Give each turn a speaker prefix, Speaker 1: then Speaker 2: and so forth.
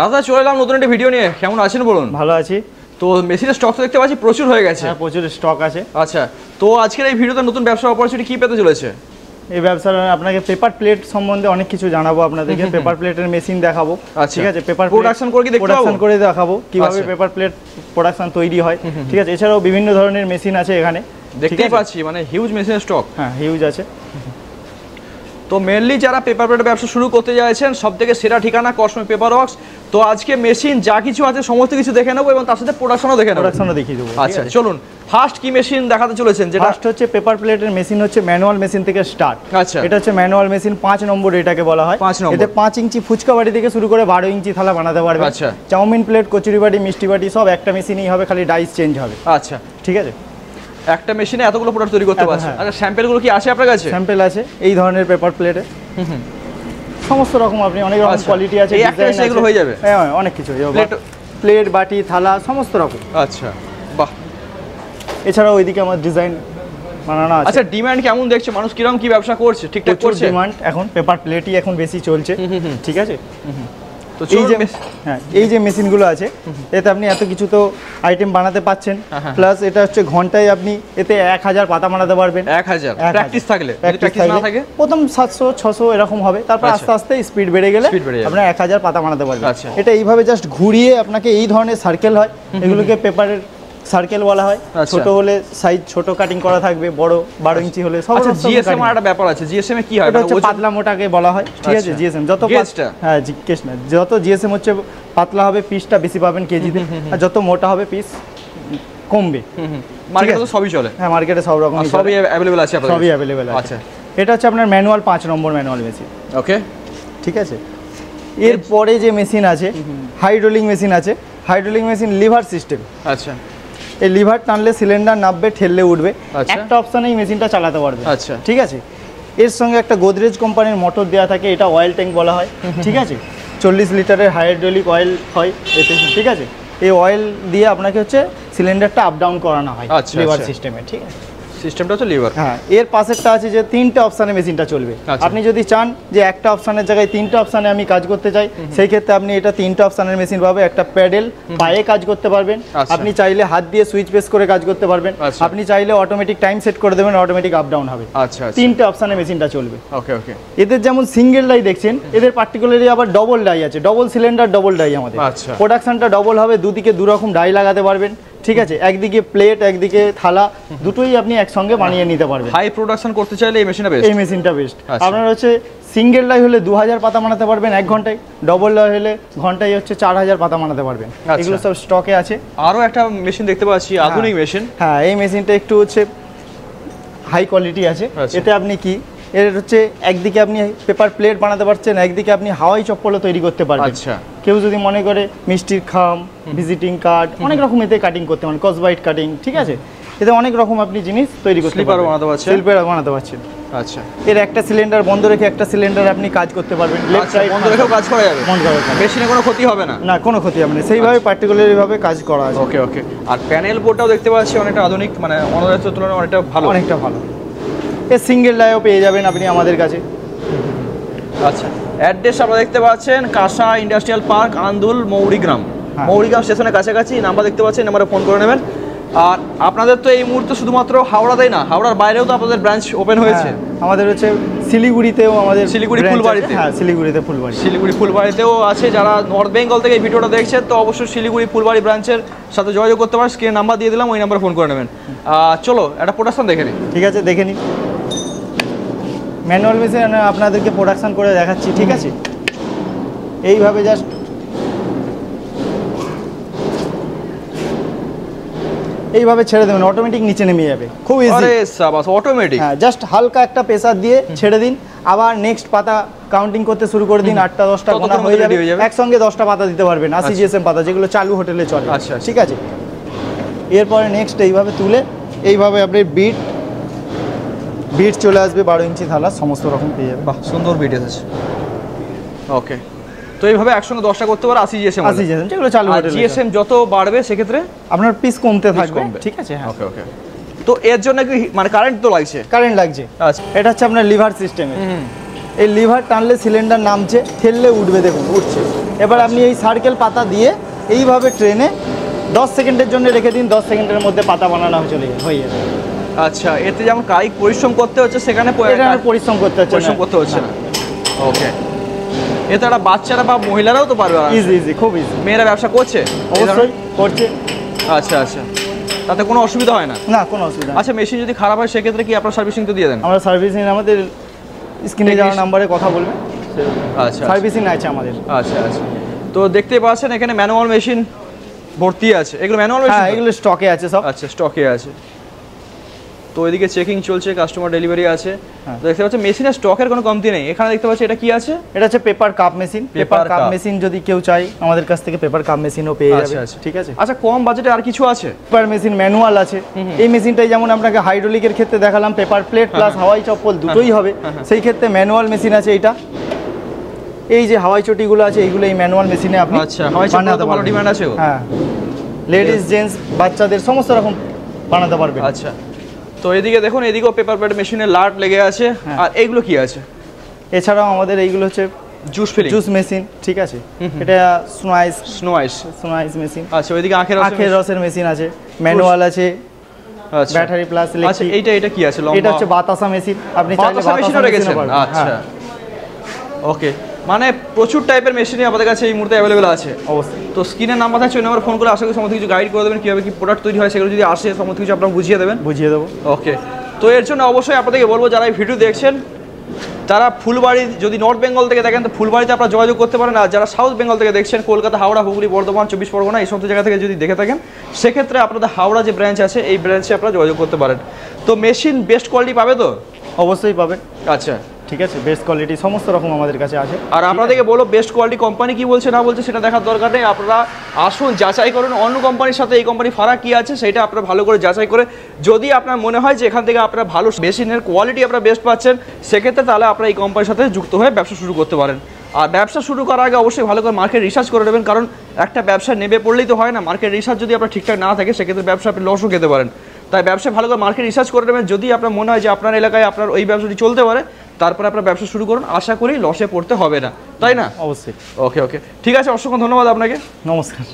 Speaker 1: রাজা চলে এলাম নতুন একটা ভিডিও নিয়ে, কেমন আছেন বলুন?
Speaker 2: ভালো আছি।
Speaker 1: তো মেশিনের স্টক তো দেখতে পাচ্ছি প্রচুর হয়ে গেছে।
Speaker 2: হ্যাঁ, প্রচুর স্টক আছে।
Speaker 1: আচ্ছা, তো আজকের এই ভিডিওতে নতুন ব্যবসা অপরচুনিটি কি পেতে চলেছে?
Speaker 2: এই ব্যবসার আপনাকে পেপার প্লেট সম্বন্ধে অনেক কিছু জানাবো আপনাদেরকে। পেপার প্লেটের মেশিন দেখাবো, ঠিক আছে? পেপার
Speaker 1: প্রোডাকশন করে কি দেখতে পাবো?
Speaker 2: প্রোডাকশন করে দেখাবো কিভাবে পেপার প্লেট প্রোডাকশন তৈরি হয়, ঠিক আছে? এছাড়াও বিভিন্ন ধরনের মেশিন আছে এখানে,
Speaker 1: দেখতেই পাচ্ছি মানে হিউজ মেশিনের স্টক।
Speaker 2: হ্যাঁ, হিউজ আছে।
Speaker 1: তো মেনলি যারা পেপার প্লেটের ব্যবসা শুরু করতে যাচ্ছেন সবথেকে সেরা ঠিকানা কসমে পেপার ওয়ার্কস। তো আজকে মেশিন যা কিছু আছে সমস্ত কিছু দেখে নেবো এবং তার সাথে প্রোডাকশনও দেখে নেবো।
Speaker 2: প্রোডাকশনও দেখিয়ে দেবো।
Speaker 1: আচ্ছা চলুন, ফার্স্ট কি মেশিন দেখাতে চলেছেন? যেটা
Speaker 2: ফার্স্ট হচ্ছে পেপার প্লেটের মেশিন, হচ্ছে ম্যানুয়াল মেশিন থেকে স্টার্ট।
Speaker 1: আচ্ছা,
Speaker 2: এটা হচ্ছে ম্যানুয়াল মেশিন 5 নম্বর এটাকে বলা হয়।
Speaker 1: 5 নম্বর।
Speaker 2: এতে 5 ইঞ্চি ফুচকা বাটি থেকে শুরু করে 12 ইঞ্চি থালা বানাতে পারবে।
Speaker 1: আচ্ছা,
Speaker 2: চাউমিন প্লেট, কচুরি বাটি, মিষ্টি বাটি সব একটা মেশিনই হবে, খালি ডাইস চেঞ্জ হবে।
Speaker 1: আচ্ছা
Speaker 2: ঠিক আছে,
Speaker 1: একটা মেশিনে এতগুলো প্রোডাক্ট তৈরি করতে পারছে। আচ্ছা, স্যাম্পলগুলো কি আছে আপনার কাছে?
Speaker 2: স্যাম্পল আছে এই ধরনের পেপার প্লেটে, সমস্ত রকম আপনি অনেক রকম কোয়ালিটি আছে, ডিজাইন আছে, এগুলো
Speaker 1: হয়ে যাবে।
Speaker 2: হ্যাঁ, অনেক কিছু হয়ে যাবে। প্লেট, বাটি, থালা সমস্ত রকম।
Speaker 1: আচ্ছা, বাহ।
Speaker 2: এছাড়াও ওইদিকে আমার ডিজাইন বানানো আছে।
Speaker 1: আচ্ছা, ডিমান্ড কেমন দেখছে? মানুষ কিরকম কি ব্যবসা করছে? ঠিকঠাক করছে?
Speaker 2: ডিমান্ড এখন পেপার প্লেটই এখন বেশি চলছে, ঠিক আছে?
Speaker 1: তো
Speaker 2: এই যে মেশিনগুলো আছে এতে আপনি এত কিছু তো আইটেম বানাতে পাচ্ছেন, প্লাস এটা হচ্ছে ঘন্টায় আপনি এতে 1000 পাতা বানাতে পারবেন।
Speaker 1: 1000 প্র্যাকটিস থাকলে, প্র্যাকটিস না থাকে
Speaker 2: প্রথম 700 600 এরকম হবে, তারপর আস্তে আস্তে স্পিড বেড়ে গেলে আপনার 1000 পাতা বানাতে পারবেন। এটা এইভাবে জাস্ট ঘুরিয়ে আপনাকে এই ধরনের সার্কেল হয়, এগুলোকে পেপারের সার্কেল বলা হয়। ছোট হলে সাইজ ছোট কাটিং করা থাকবে, বড় 12 ইঞ্চি হলে সব।
Speaker 1: আচ্ছা, জিএসএম এর একটা ব্যাপার আছে। জিএসএম এ কি হয়?
Speaker 2: এটা হচ্ছে পাতলা মোটাকে বলা হয়, ঠিক আছে? জিএসএম যত হ্যাঁ, জিজ্ঞেস না, যত জিএসএম হচ্ছে পাতলা হবে পিসটা বেশি পাবেন কেজিতে, আর যত মোটা হবে পিস কমবে।
Speaker 1: মার্কেটে তো সবই চলে।
Speaker 2: হ্যাঁ, মার্কেটে সব রকম
Speaker 1: সবই अवेलेबल আছে আপনাদের?
Speaker 2: সবই अवेलेबल আছে।
Speaker 1: আচ্ছা,
Speaker 2: এটা হচ্ছে আপনার ম্যানুয়াল 5 নম্বর ম্যানুয়াল মেশিন।
Speaker 1: ওকে,
Speaker 2: ঠিক আছে। এরপরে যে মেশিন আছে হাইড্রোলিক মেশিন আছে। Hydraulic machine liver system.
Speaker 1: আচ্ছা,
Speaker 2: এই লিভার টানলে সিলিন্ডার নামবে, ঠেললে উঠবে, একটা অপশনেই মেশিনটা চালাতে পারবে।
Speaker 1: আচ্ছা,
Speaker 2: ঠিক আছে। এর সঙ্গে একটা গোদরেজ কোম্পানির মোটর দেওয়া থাকে, এটা অয়েল ট্যাঙ্ক বলা হয়, ঠিক আছে? 40 লিটারের হাইড্রোলিক অয়েল হয় এতে, ঠিক আছে? এই অয়েল দিয়ে আপনাকে হচ্ছে সিলিন্ডারটা আপ ডাউন করানো হয় লিভার সিস্টেমে, ঠিক আছে?
Speaker 1: সিস্টেমটা হচ্ছে লিভার।
Speaker 2: হ্যাঁ, এর পাশেরটা আছে যে 3টে অপশনে মেশিনটা চলবে। আপনি যদি চান যে একটা অপশনের জায়গায় 3টে অপশনে আমি কাজ করতে চাই, সেই ক্ষেত্রে আপনি এটা 3টে অপশনের মেশিন পাবে। একটা প্যাডেল, পায়ে কাজ করতে পারবেন। আপনি চাইলে হাত দিয়ে সুইচ প্রেস করে কাজ করতে পারবেন। আপনি চাইলে অটোমেটিক টাইম সেট করে দেবেন, অটোমেটিক আপ ডাউন হবে।
Speaker 1: আচ্ছা,
Speaker 2: 3টে অপশনে মেশিনটা চলবে।
Speaker 1: ওকে ওকে।
Speaker 2: এদের যেমন সিঙ্গেল ডাই দেখছেন, এদের পার্টিকুলারলি আবার ডবল ডাই আছে। ডবল সিলিন্ডার, ডবল ডাই আমাদের। প্রোডাকশনটা ডবল হবে, দুদিকে দু রকম ডাই লাগাতে পারবেন, ঠিক আছে? একদিকে প্লেট, একদিকে থালা, দুটোই আপনি একসঙ্গে বানিয়ে নিতে পারবেন।
Speaker 1: হাই প্রোডাকশন করতে চাইলে এই মেশিনটা বেস্ট।
Speaker 2: এই মেশিনটা বেস্ট। আপনার হচ্ছে সিঙ্গেল ডাই হলে 2000 পাতা বানাতে পারবেন 1 ঘন্টায়, ডবল ডাই হলে ঘন্টায় হচ্ছে 4000 পাতা বানাতে পারবেন। এগুলো সব স্টকে আছে।
Speaker 1: আরো একটা মেশিন দেখতে পাচ্ছি, আধুনিক মেশিন।
Speaker 2: হ্যাঁ, এই মেশিনটা একটু হচ্ছে হাই কোয়ালিটি আছে। এতে আপনি কি এর হচ্ছে একদিকে আপনি পেপার প্লেট বানাতে পারছেন, একদিকে আপনি হাওয়াই চপ্পলও তৈরি করতে পারবেন।
Speaker 1: আচ্ছা,
Speaker 2: কেউ যদি মনে করে মিষ্টির খাম, ভিজিটিং কার্ড, অনেক রকম এতে কাটিং করতে পারেন, কসবাইট কাটিং, ঠিক আছে? এতে অনেক রকম আপনি জিনিস তৈরি করতে পারবেন।
Speaker 1: স্লিপারও বানাতে পারছেন।
Speaker 2: স্লিপারও বানাতে পারছেন।
Speaker 1: আচ্ছা,
Speaker 2: এর একটা সিলিন্ডার বন্ধ রেখে একটা সিলিন্ডার আপনি কাজ করতে পারবেন। লেফট রাইট
Speaker 1: বন্ধ রেখেও কাজ করা যাবে।
Speaker 2: বন্ধ রেখে
Speaker 1: মেশিনে কোনো ক্ষতি হবে না?
Speaker 2: না, কোনো ক্ষতি হবে না। সেইভাবে পার্টিকুলারলি ভাবে কাজ করা আছে।
Speaker 1: ওকে ওকে। আর প্যানেল বোর্ডটাও দেখতে পাচ্ছি অনেকটা আধুনিক, মানে অন্যদের তুলনায় অনেকটা ভালো।
Speaker 2: অনেকটা ভালো। এর সিঙ্গেল ডাইও পেয়ে যাবেন আপনি আমাদের কাছে।
Speaker 1: আচ্ছা, অ্যাড্রেস আপনারা দেখতে পাচ্ছেন কাঁসা ইন্ডাস্ট্রিয়াল পার্ক, আন্দুল, মৌরিগ্রাম। মৌরিগ্রাম স্টেশনের কাছাকাছি। নাম্বার দেখতে পাচ্ছেন, নাম্বারে ফোন করে নেবেন। আর আপনাদের তো এই মুহূর্তে শুধুমাত্র হাওড়াতেই না, হাওড়ার বাইরেও তো আপনাদের ব্রাঞ্চ ওপেন হয়েছে।
Speaker 2: আমাদের হচ্ছে শিলিগুড়িতেও, আমাদের
Speaker 1: শিলিগুড়ি ফুলবাড়িতে।
Speaker 2: হ্যাঁ, শিলিগুড়িতে ফুলবাড়ি।
Speaker 1: শিলিগুড়ি ফুলবাড়িতেও আছে। যারা নর্থ বেঙ্গল থেকে এই ভিডিওটা দেখছেন তো অবশ্যই শিলিগুড়ি ফুলবাড়ি ব্রাঞ্চের সাথে যোগাযোগ করতে পারেন। স্ক্রিনে নাম্বার দিয়ে দিলাম, ওই নাম্বারে ফোন করে নেবেন। চলো একটা প্রোডাকশন দেখে নিই।
Speaker 2: ঠিক আছে, দেখে নিন। ম্যানুয়াল মেশিন আপনাদেরকে প্রোডাকশন করে দেখাচ্ছি, ঠিক আছে? এইভাবে জাস্ট এইভাবে ছেড়ে দেবেন, অটোমেটিক নিচে নেমে যাবে, খুব ইজি।
Speaker 1: আরে সাবাস, অটোমেটিক।
Speaker 2: হ্যাঁ, জাস্ট হালকা একটা প্রেসার দিয়ে ছেড়ে দিন, আবার নেক্সট পাতা কাউন্টিং করতে শুরু করে দিন। 8টা 10টা গোনা হয়ে যাবে, একসঙ্গে 10টা পাতা দিতে পারবেন। 80 জিএসএম পাতা, যেগুলো চালু হোটেলে চলে।
Speaker 1: আচ্ছা,
Speaker 2: ঠিক আছে। এরপরে নেক্সট এইভাবে তুলে এইভাবে আপনি বিট চলে আসবে, 12 ইঞ্চি থালা সমস্ত রকম পেয়ে যাবে।
Speaker 1: বাহ, সুন্দর বিট এসেছে। ওকে, তো এইভাবে একসঙ্গে 10টা করতে পারে 80 জিএসএম।
Speaker 2: 80 জিএসএম যেগুলো চালু হোটেলে।
Speaker 1: জিএসএম যত বাড়বে সেক্ষেত্রে
Speaker 2: আপনার পিস কমতে থাকবে, ঠিক আছে? হ্যাঁ,
Speaker 1: ওকে ওকে। তো এর জন্য কি মানে কারেন্ট তো লাগছে?
Speaker 2: কারেন্ট লাগছে।
Speaker 1: আচ্ছা,
Speaker 2: এটা হচ্ছে আপনার লিভার সিস্টেমে। এই লিভার টানলে সিলিন্ডার নামছে, ঠেললে উঠবে, দেখুন উঠছে। এবার আপনি এই সার্কেল পাতা দিয়ে এইভাবে ট্রেনে 10 সেকেন্ডের জন্য রেখে দিন, 10 সেকেন্ডের মধ্যে পাতা বানানো হয়ে যাবে।
Speaker 1: আচ্ছা, এতে যেমন কায়িক পরিশ্রম করতে হচ্ছে, সেখানে
Speaker 2: পরিশ্রম করতে হচ্ছে না।
Speaker 1: ওকে, এতে একটা বাচ্চারা বা মহিলারাও তো পারবে,
Speaker 2: ইজি, খুব ইজি।
Speaker 1: মেয়েরা ব্যবসা করছে?
Speaker 2: অবশ্যই করছে।
Speaker 1: আচ্ছা, তাতে কোনো অসুবিধা হয় না?
Speaker 2: না, কোনো অসুবিধা।
Speaker 1: আচ্ছা, মেশিন যদি খারাপ হয় সেক্ষেত্রে কি আপনার সার্ভিসিং তো দিয়ে দেন?
Speaker 2: আমরা সার্ভিসিং আমাদের স্ক্রিনে যাওয়ার নাম্বারে কথা বলবেন।
Speaker 1: আচ্ছা,
Speaker 2: সার্ভিসিং আছে আমাদের।
Speaker 1: আচ্ছা, তো দেখতে পাচ্ছেন এখানে ম্যানুয়াল মেশিন ভর্তি আছে। এগুলো ম্যানুয়াল মেশিন?
Speaker 2: হ্যাঁ, এগুলো স্টকে আছে সব।
Speaker 1: আচ্ছা, স্টকে আছে। তো এদিকে চেকিং চলছে, কাস্টমার ডেলিভারি আছে। দেখতে পাচ্ছেন মেশিনের স্টকের কোনো কমতি নেই। এখানে দেখতে পাচ্ছি এটা কি আছে?
Speaker 2: এটা হচ্ছে paper cup machine. Paper cup machine যদি কেউ চাই আমাদের কাছ থেকে পেপার কাপ মেশিনও পেয়ে যাবে। ঠিক আছে।
Speaker 1: আচ্ছা, কম বাজেটে আর কিছু আছে?
Speaker 2: পেপার মেশিন ম্যানুয়াল আছে। এই মেশিনটাই যেমন আপনাকে হাইড্রোলিকের ক্ষেত্রে দেখালাম, পেপার প্লেট প্লাস হাওয়াই চপ্পল দুটোই হবে, সেই ক্ষেত্রে ম্যানুয়াল মেশিন আছে। এইটা এই যে হাওয়াই চটিগুলো আছে, এইগুলো এই ম্যানুয়াল মেশিনে আপনি
Speaker 1: আচ্ছা, হাওয়াই চটি তো ভালো ডিমান্ড আছে।
Speaker 2: হ্যাঁ, লেডিস জেন্টস বাচ্চাদের সমস্ত রকম বানাতে পারবে।
Speaker 1: আচ্ছা, তো এদিকে দেখুন, এদিকেও পেপার প্লেট মেশিনে লাট লেগে আছে। আর এইগুলো কি আছে?
Speaker 2: এছাড়াও আমাদের এইগুলো হচ্ছে জুস মেশিন। ঠিক আছে, এটা স্নোআইস মেশিন।
Speaker 1: আচ্ছা, ওইদিকে আখের
Speaker 2: রসের মেশিন আছে, ম্যানুয়াল আছে। আচ্ছা, ব্যাটারি প্লাস
Speaker 1: ইলেকট্রিক। আচ্ছা, এটা কি আছে?
Speaker 2: এটা হচ্ছে বাতাসা মেশিন। আপনি চাইলে বাতাসা মেশিনও রেখেছেন?
Speaker 1: আচ্ছা, ওকে, মানে প্রচুর টাইপের মেশিনই আমাদের কাছে এই মুহূর্তে অ্যাভেলেবেল আছে।
Speaker 2: অবশ্যই।
Speaker 1: তো স্ক্রিনের নাম্বার থাকছে, ওই নাম্বার ফোন করে আশা করি সমস্ত কিছু গাইড করে দেবেন, কীভাবে কি প্রোডাক্ট তৈরি হয় সেগুলো যদি আসে সমস্ত কিছু আপনারা বুঝিয়ে দেবো। ওকে, তো এর জন্য অবশ্যই আপনাদেরকে বলবো যারা এই ভিডিও দেখছেন তারা ফুলবাড়ি, যদি নর্থ বেঙ্গল থেকে দেখেন তো ফুলবাড়িতে আপনারা যোগাযোগ করতে পারেন। আর যারা সাউথ বেঙ্গল থেকে দেখছেন, কলকাতা, হাওড়া, হুগলি, বর্ধমান, 24 পরগনা এই সমস্ত জায়গা থেকে যদি দেখে থাকেন, সেক্ষেত্রে আপনাদের হাওড়া যে ব্রাঞ্চ আছে এই ব্রাঞ্চে আপনারা যোগাযোগ করতে পারেন। তো মেশিন বেস্ট কোয়ালিটি পাবে তো?
Speaker 2: অবশ্যই পাবে।
Speaker 1: আচ্ছা,
Speaker 2: ঠিক আছে, বেস্ট কোয়ালিটি সমস্ত রকম আমাদের কাছে আছে।
Speaker 1: আর আপনাদেরকে বলো বেস্ট কোয়ালিটি কোম্পানি কি বলছে না বলছে সেটা দেখার দরকার নেই। আপনারা আসুন, যাচাই করুন অন্য কোম্পানির সাথে এই কোম্পানি ফারাক কি আছে সেটা আপনারা ভালো করে যাচাই করে, যদি আপনার মনে হয় যে এখান থেকে আপনারা ভালো মেশিনের কোয়ালিটি আপনারা বেস্ট পাচ্ছেন, সেক্ষেত্রে তাহলে আপনারা এই কোম্পানির সাথে যুক্ত হয়ে ব্যবসা শুরু করতে পারেন। আর ব্যবসা শুরু করার আগে অবশ্যই ভালো করে মার্কেট রিসার্চ করে নেবেন, কারণ একটা ব্যবসা নেমে পড়লেই তো হয় না। মার্কেট রিসার্চ যদি আপনার ঠিকঠাক না থাকে সেক্ষেত্রে ব্যবসা আপনি লসও খেতে পারেন। তাই ব্যবসায় ভালো করে মার্কেট রিসার্চ করে নেবেন। যদি আপনার মনে হয় যে আপনার এলাকায় আপনার ওই ব্যবসাটি চলতে পারে, তারপরে আপনার ব্যবসা শুরু করুন, আশা করি লসে পড়তে হবে না, তাই না?
Speaker 2: অবশ্যই।
Speaker 1: ওকে, ঠিক আছে, অসংখ্য ধন্যবাদ আপনাকে।
Speaker 2: নমস্কার।